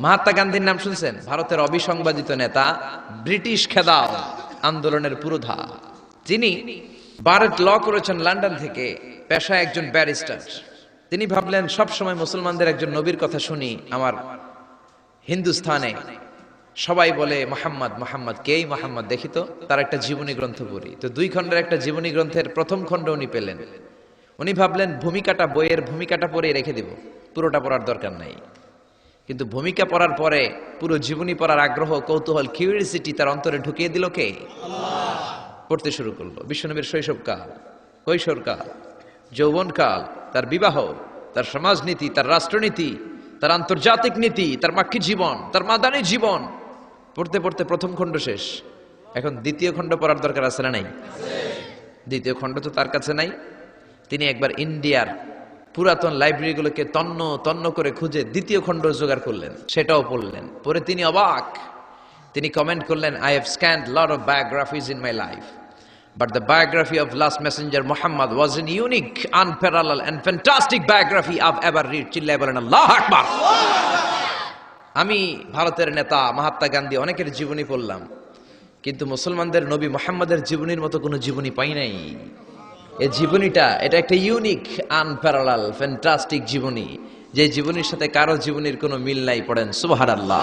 মহাত্মা গান্ধীর নাম শুনছেন? ভারতের অবিসংবাদিত নেতা, ব্রিটিশ খেদাও আন্দোলনের পুরোধা। যিনি বারেট ল করেছেন লন্ডন থেকে, পেশায় একজন ব্যারিস্টার। তিনি ভাবলেন সবসময় মুসলমানদের একজন নবীর কথা শুনি। আমার হিন্দুস্থানে সবাই বলে মোহাম্মদ মোহাম্মদ, কেই মোহাম্মদ, দেখি তো তার একটা জীবনী গ্রন্থ পড়ি। তো 2 খণ্ডের একটা জীবনী গ্রন্থের প্রথম খণ্ড উনি পেলেন। উনি ভাবলেন ভূমিকাটা, বইয়ের ভূমিকাটা পড়ে রেখে দিব, পুরোটা পড়ার দরকার নাই। কিন্তু ভূমিকা পড়ার পরে পুরো জীবনী পড়ার আগ্রহ, কৌতূহল, কিউরিয়াসিটি তার অন্তরে ঢুকিয়ে দিল কে? আল্লাহ। পড়তে শুরু করলো। বিশ্বনবীর শৈশবকাল, কৈশোরকাল, যৌবনকাল, তার বিবাহ, তার সমাজনীতি, তার রাষ্ট্রনীতি, তার আন্তর্জাতিক নীতি, তার মাক্কি জীবন, তার মাদানী জীবন। পড়তে পড়তে প্রথম খণ্ড শেষ। এখন দ্বিতীয় খণ্ড পড়ার দরকার আছে না নাই? দ্বিতীয় খণ্ড তো তার কাছে নাই। তিনি একবার ইন্ডিয়ার পুরাতন লাইব্রেরিগুলোকে তন্ন তন্ন করে খুঁজে দ্বিতীয় খণ্ড জোগাড় করলেন, সেটাও পড়লেন। পরে তিনি অবাক। তিনি কমেন্ট করলেন, I have scanned lot of biographies in my life, but the biography of last messenger Muhammad was an unique, unparalleled and fantastic biography I've ever read. চিল্লায় বলেন আল্লাহু আকবার। আমি ভারতের নেতা মহাত্মা গান্ধী অনেকের জীবনী পড়লাম, কিন্তু মুসলমানদের নবী মুহাম্মাদের জীবনীর মতো কোনো জীবনী পাই নাই। এই জীবনীটা, এটা একটা ইউনিক, আনপ্যারালাল, ফ্যান্টাস্টিক জীবনী, যে জীবনীর সাথে কারো জীবনীর কোনো মিল নাই। পড়েন সুবহানাল্লাহ।